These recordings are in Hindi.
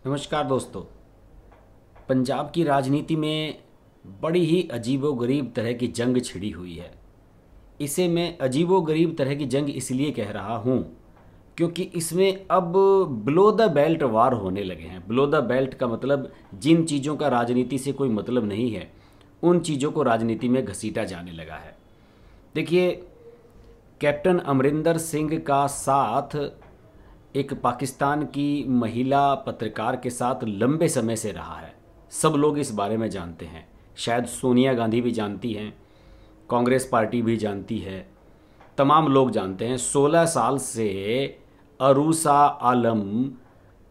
नमस्कार दोस्तों। पंजाब की राजनीति में बड़ी ही अजीबोगरीब तरह की जंग छिड़ी हुई है। इसे मैं अजीबोगरीब तरह की जंग इसलिए कह रहा हूँ क्योंकि इसमें अब बिलो द बेल्ट वार होने लगे हैं। बिलो द बेल्ट का मतलब जिन चीज़ों का राजनीति से कोई मतलब नहीं है उन चीज़ों को राजनीति में घसीटा जाने लगा है। देखिए, कैप्टन अमरिंदर सिंह का साथ एक पाकिस्तान की महिला पत्रकार के साथ लंबे समय से रहा है। सब लोग इस बारे में जानते हैं। शायद सोनिया गांधी भी जानती हैं, कांग्रेस पार्टी भी जानती है, तमाम लोग जानते हैं। 16 साल से अरूसा आलम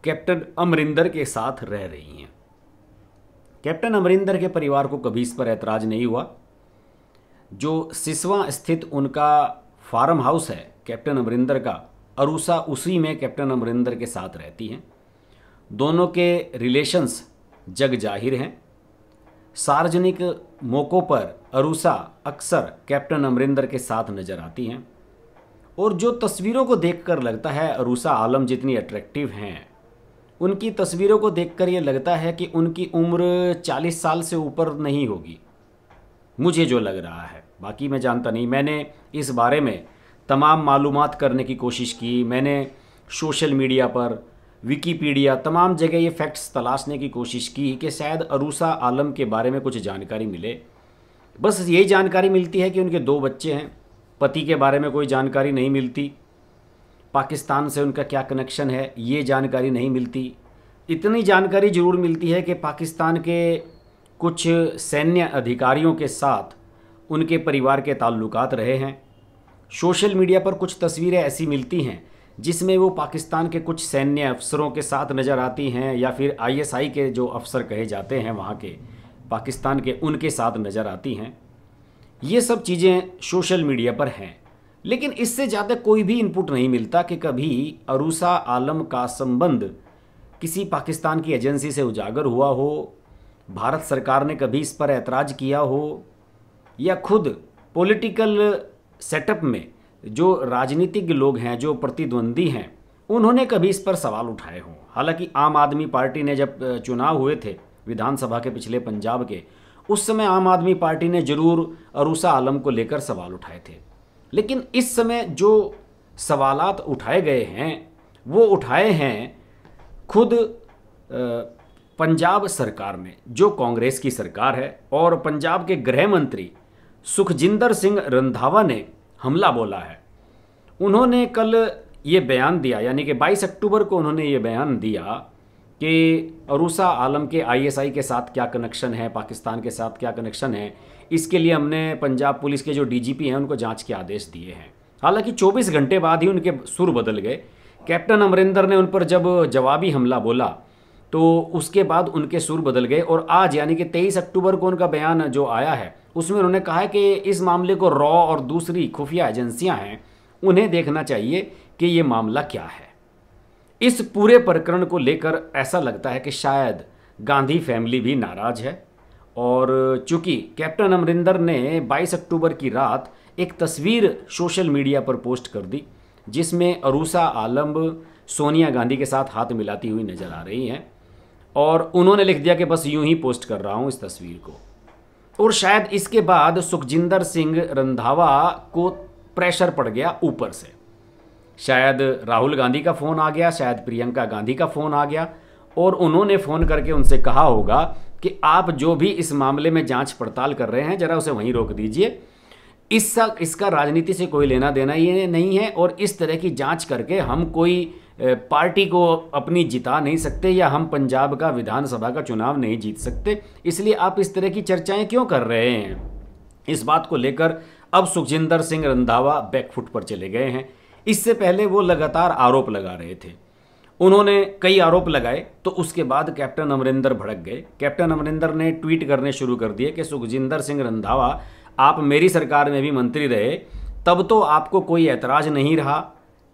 कैप्टन अमरिंदर के साथ रह रही हैं। कैप्टन अमरिंदर के परिवार को कभी इस पर ऐतराज़ नहीं हुआ। जो सिसवा स्थित उनका फार्म हाउस है कैप्टन अमरिंदर का, अरूसा उसी में कैप्टन अमरिंदर के साथ रहती हैं। दोनों के रिलेशंस जग जाहिर हैं। सार्वजनिक मौक़ों पर अरूसा अक्सर कैप्टन अमरिंदर के साथ नज़र आती हैं और जो तस्वीरों को देखकर लगता है अरूसा आलम जितनी अट्रैक्टिव हैं, उनकी तस्वीरों को देखकर ये लगता है कि उनकी उम्र 40 साल से ऊपर नहीं होगी, मुझे जो लग रहा है। बाकी मैं जानता नहीं। मैंने इस बारे में तमाम मालूमात करने की कोशिश की। मैंने सोशल मीडिया पर, विकीपीडिया, तमाम जगह ये फैक्ट्स तलाशने की कोशिश की कि शायद अरूसा आलम के बारे में कुछ जानकारी मिले। बस यही जानकारी मिलती है कि उनके 2 बच्चे हैं। पति के बारे में कोई जानकारी नहीं मिलती। पाकिस्तान से उनका क्या कनेक्शन है ये जानकारी नहीं मिलती। इतनी जानकारी ज़रूर मिलती है कि पाकिस्तान के कुछ सैन्य अधिकारियों के साथ उनके परिवार के ताल्लुकात रहे हैं। सोशल मीडिया पर कुछ तस्वीरें ऐसी मिलती हैं जिसमें वो पाकिस्तान के कुछ सैन्य अफसरों के साथ नज़र आती हैं, या फिर आईएसआई के जो अफसर कहे जाते हैं वहाँ के पाकिस्तान के, उनके साथ नज़र आती हैं। ये सब चीज़ें सोशल मीडिया पर हैं, लेकिन इससे ज़्यादा कोई भी इनपुट नहीं मिलता कि कभी अरूसा आलम का संबंध किसी पाकिस्तान की एजेंसी से उजागर हुआ हो, भारत सरकार ने कभी इस पर ऐतराज़ किया हो, या खुद पॉलिटिकल सेटअप में जो राजनीतिक लोग हैं, जो प्रतिद्वंदी हैं, उन्होंने कभी इस पर सवाल उठाए हों। हालांकि आम आदमी पार्टी ने जब चुनाव हुए थे विधानसभा के पिछले पंजाब के, उस समय आम आदमी पार्टी ने ज़रूर अरूसा आलम को लेकर सवाल उठाए थे। लेकिन इस समय जो सवालात उठाए गए हैं वो उठाए हैं खुद पंजाब सरकार ने, जो कांग्रेस की सरकार है, और पंजाब के गृह मंत्री सुखजिंदर सिंह रंधावा ने हमला बोला है। उन्होंने कल ये बयान दिया, यानी कि 22 अक्टूबर को उन्होंने ये बयान दिया कि अरूसा आलम के आईएसआई के साथ क्या कनेक्शन है, पाकिस्तान के साथ क्या कनेक्शन है। इसके लिए हमने पंजाब पुलिस के जो डीजीपी हैं उनको जांच के आदेश दिए हैं। हालांकि 24 घंटे बाद ही उनके सुर बदल गए। कैप्टन अमरिंदर ने उन पर जब जवाबी हमला बोला तो उसके बाद उनके सुर बदल गए, और आज यानी कि 23 अक्टूबर को उनका बयान जो आया है उसमें उन्होंने कहा है कि इस मामले को रॉ और दूसरी खुफिया एजेंसियां हैं, उन्हें देखना चाहिए कि ये मामला क्या है। इस पूरे प्रकरण को लेकर ऐसा लगता है कि शायद गांधी फैमिली भी नाराज़ है, और चूंकि कैप्टन अमरिंदर ने 22 अक्टूबर की रात एक तस्वीर सोशल मीडिया पर पोस्ट कर दी जिसमें अरूसा आलम सोनिया गांधी के साथ हाथ मिलाती हुई नज़र आ रही हैं, और उन्होंने लिख दिया कि बस यूं ही पोस्ट कर रहा हूं इस तस्वीर को। और शायद इसके बाद सुखजिंदर सिंह रंधावा को प्रेशर पड़ गया ऊपर से। शायद राहुल गांधी का फ़ोन आ गया, शायद प्रियंका गांधी का फ़ोन आ गया, और उन्होंने फ़ोन करके उनसे कहा होगा कि आप जो भी इस मामले में जांच पड़ताल कर रहे हैं ज़रा उसे वहीं रोक दीजिए। इसका राजनीति से कोई लेना देना ये नहीं है, और इस तरह की जांच करके हम कोई पार्टी को अपनी जिता नहीं सकते, या हम पंजाब का विधानसभा का चुनाव नहीं जीत सकते। इसलिए आप इस तरह की चर्चाएं क्यों कर रहे हैं। इस बात को लेकर अब सुखजिंदर सिंह रंधावा बैकफुट पर चले गए हैं। इससे पहले वो लगातार आरोप लगा रहे थे। उन्होंने कई आरोप लगाए तो उसके बाद कैप्टन अमरिंदर भड़क गए। कैप्टन अमरिंदर ने ट्वीट करने शुरू कर दिए कि सुखजिंदर सिंह रंधावा, आप मेरी सरकार में भी मंत्री रहे, तब तो आपको कोई ऐतराज़ नहीं रहा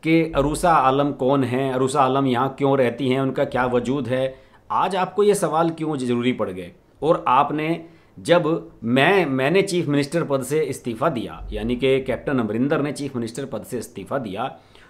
कि अरूसा आलम कौन है, अरूसा आलम यहाँ क्यों रहती हैं, उनका क्या वजूद है। आज आपको ये सवाल क्यों ज़रूरी पड़ गए। और आपने जब मैंने चीफ मिनिस्टर पद से इस्तीफ़ा दिया, यानी कि कैप्टन अमरिंदर ने चीफ मिनिस्टर पद से इस्तीफ़ा दिया,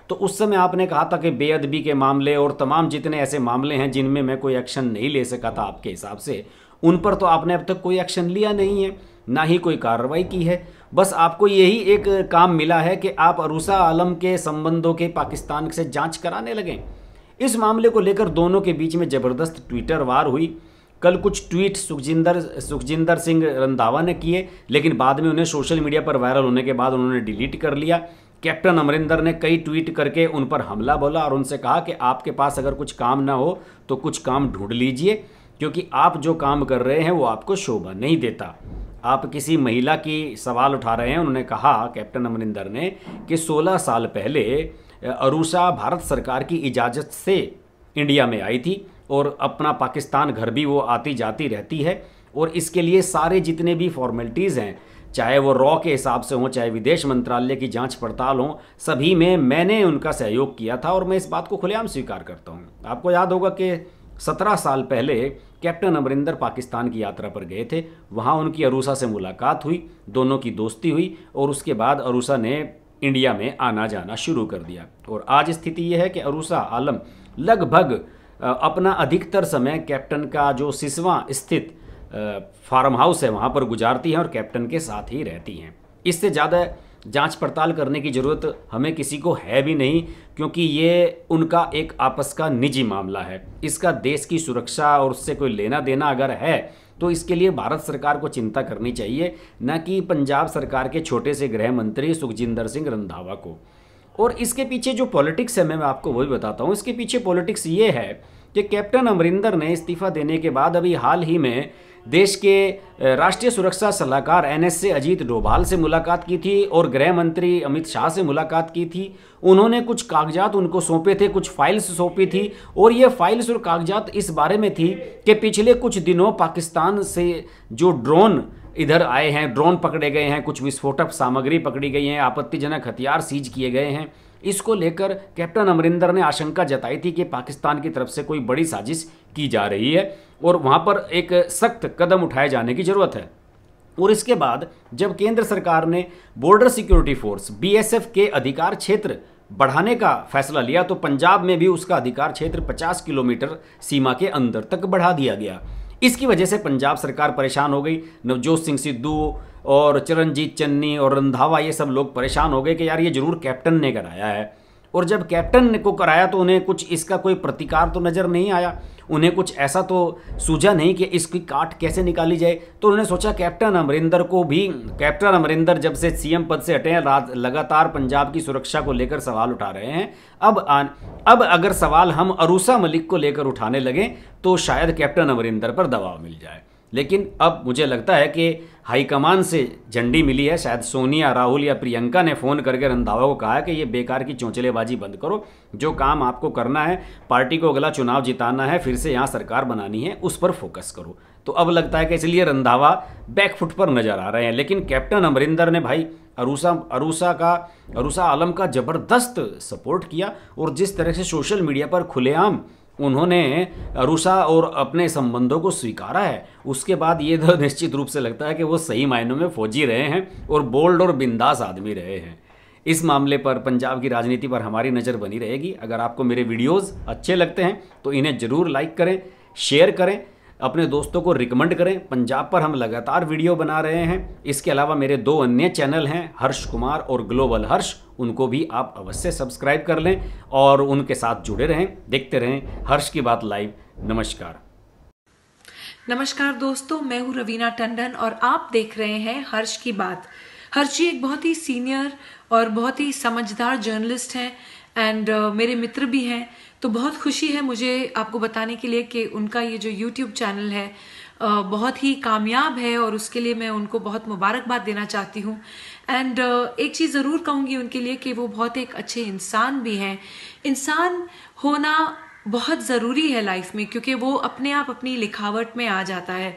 तो उस समय आपने कहा था कि बेअदबी के मामले और तमाम जितने ऐसे मामले हैं जिनमें मैं कोई एक्शन नहीं ले सका था आपके हिसाब से, उन पर तो आपने अब तक कोई एक्शन लिया नहीं है, ना ही कोई कार्रवाई की है। बस आपको यही एक काम मिला है कि आप अरूसा आलम के संबंधों के पाकिस्तान से जांच कराने लगें। इस मामले को लेकर दोनों के बीच में ज़बरदस्त ट्विटर वार हुई। कल कुछ ट्वीट सुखजिंदर सिंह रंधावा ने किए, लेकिन बाद में उन्हें सोशल मीडिया पर वायरल होने के बाद उन्होंने डिलीट कर लिया। कैप्टन अमरिंदर ने कई ट्वीट करके उन पर हमला बोला और उनसे कहा कि आपके पास अगर कुछ काम ना हो तो कुछ काम ढूंढ लीजिए, क्योंकि आप जो काम कर रहे हैं वो आपको शोभा नहीं देता। आप किसी महिला की सवाल उठा रहे हैं। उन्होंने कहा, कैप्टन अमरिंदर ने, कि 16 साल पहले अरूसा भारत सरकार की इजाज़त से इंडिया में आई थी और अपना पाकिस्तान घर भी वो आती जाती रहती है, और इसके लिए सारे जितने भी फॉर्मेलिटीज़ हैं, चाहे वो रॉ के हिसाब से हों, चाहे विदेश मंत्रालय की जांच पड़ताल हों, सभी में मैंने उनका सहयोग किया था और मैं इस बात को खुलेआम स्वीकार करता हूँ। आपको याद होगा कि 17 साल पहले कैप्टन अमरिंदर पाकिस्तान की यात्रा पर गए थे। वहाँ उनकी अरूसा से मुलाकात हुई, दोनों की दोस्ती हुई और उसके बाद अरूसा ने इंडिया में आना जाना शुरू कर दिया। और आज स्थिति यह है कि अरूसा आलम लगभग अपना अधिकतर समय कैप्टन का जो सिसवा स्थित फार्म हाउस है वहाँ पर गुजारती हैं और कैप्टन के साथ ही रहती हैं। इससे ज़्यादा जांच पड़ताल करने की ज़रूरत हमें किसी को है भी नहीं, क्योंकि ये उनका एक आपस का निजी मामला है। इसका देश की सुरक्षा और उससे कोई लेना देना अगर है तो इसके लिए भारत सरकार को चिंता करनी चाहिए, न कि पंजाब सरकार के छोटे से गृह मंत्री सुखजिंदर सिंह रंधावा को। और इसके पीछे जो पॉलिटिक्स है मैं आपको वही बताता हूँ। इसके पीछे पॉलिटिक्स ये है कि कैप्टन अमरिंदर ने इस्तीफा देने के बाद अभी हाल ही में देश के राष्ट्रीय सुरक्षा सलाहकार NSA अजीत डोभाल से मुलाकात की थी और गृह मंत्री अमित शाह से मुलाकात की थी। उन्होंने कुछ कागजात उनको सौंपे थे, कुछ फाइल्स सौंपी थी, और ये फाइल्स और कागजात इस बारे में थी कि पिछले कुछ दिनों पाकिस्तान से जो ड्रोन इधर आए हैं, ड्रोन पकड़े गए हैं, कुछ विस्फोटक सामग्री पकड़ी गई है, आपत्तिजनक हथियार सीज किए गए हैं। इसको लेकर कैप्टन अमरिंदर ने आशंका जताई थी कि पाकिस्तान की तरफ से कोई बड़ी साजिश की जा रही है और वहाँ पर एक सख्त कदम उठाए जाने की ज़रूरत है। और इसके बाद जब केंद्र सरकार ने बॉर्डर सिक्योरिटी फोर्स BSF के अधिकार क्षेत्र बढ़ाने का फैसला लिया तो पंजाब में भी उसका अधिकार क्षेत्र 50 किलोमीटर सीमा के अंदर तक बढ़ा दिया गया। इसकी वजह से पंजाब सरकार परेशान हो गई। नवजोत सिंह सिद्धू और चरणजीत चन्नी और रंधावा ये सब लोग परेशान हो गए कि यार ये जरूर कैप्टन ने कराया है। और जब कैप्टन को कराया तो उन्हें कुछ इसका कोई प्रतिकार तो नज़र नहीं आया, उन्हें कुछ ऐसा तो सूझा नहीं कि इसकी काट कैसे निकाली जाए। तो उन्होंने सोचा कैप्टन अमरिंदर जब से CM पद से हटे हैं, लगातार पंजाब की सुरक्षा को लेकर सवाल उठा रहे हैं। अब अगर सवाल हम अरूसा मलिक को लेकर उठाने लगें तो शायद कैप्टन अमरिंदर पर दबाव मिल जाए। लेकिन अब मुझे लगता है कि हाईकमान से झंडी मिली है। शायद सोनिया, राहुल या प्रियंका ने फ़ोन करके रंधावा को कहा है कि ये बेकार की चौंचलेबाजी बंद करो, जो काम आपको करना है, पार्टी को अगला चुनाव जिताना है, फिर से यहाँ सरकार बनानी है, उस पर फोकस करो। तो अब लगता है कि इसलिए रंधावा बैकफुट पर नजर आ रहे हैं। लेकिन कैप्टन अमरिंदर ने भाई अरूसा आलम का ज़बरदस्त सपोर्ट किया और जिस तरह से सोशल मीडिया पर खुलेआम उन्होंने अरूसा और अपने संबंधों को स्वीकारा है, उसके बाद ये तो निश्चित रूप से लगता है कि वो सही मायनों में फौजी रहे हैं और बोल्ड और बिंदास आदमी रहे हैं। इस मामले पर, पंजाब की राजनीति पर हमारी नज़र बनी रहेगी। अगर आपको मेरे वीडियोस अच्छे लगते हैं तो इन्हें ज़रूर लाइक करें, शेयर करें, अपने दोस्तों को रिकमेंड करें। पंजाब पर हम लगातार वीडियो बना रहे हैं। इसके अलावा मेरे 2 अन्य चैनल हैं, हर्ष कुमार और ग्लोबल हर्ष, उनको भी आप अवश्य सब्सक्राइब कर लें और उनके साथ जुड़े रहें, देखते रहें हर्ष की बात लाइव। नमस्कार दोस्तों, मैं हूँ रवीना टंडन और आप देख रहे हैं हर्ष की बात। हर्ष जी एक बहुत ही सीनियर और बहुत ही समझदार जर्नलिस्ट हैं एंड मेरे मित्र भी हैं। तो बहुत खुशी है मुझे आपको बताने के लिए कि उनका ये जो YouTube चैनल है बहुत ही कामयाब है और उसके लिए मैं उनको बहुत मुबारकबाद देना चाहती हूँ। एंड एक चीज़ ज़रूर कहूँगी उनके लिए कि वो बहुत एक अच्छे इंसान भी हैं। इंसान होना बहुत ज़रूरी है लाइफ में, क्योंकि वो अपने आप अपनी लिखावट में आ जाता है।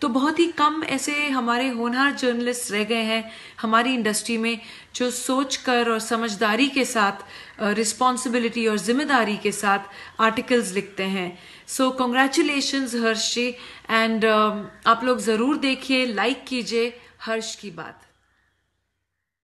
तो बहुत ही कम ऐसे हमारे होनहार जर्नलिस्ट रह गए हैं हमारी इंडस्ट्री में जो सोचकर और समझदारी के साथ, रिस्पॉन्सिबिलिटी और जिम्मेदारी के साथ आर्टिकल्स लिखते हैं। सो कॉन्ग्रेचुलेशंस हर्ष जी, एंड आप लोग ज़रूर देखिए, लाइक कीजिए हर्ष की बात।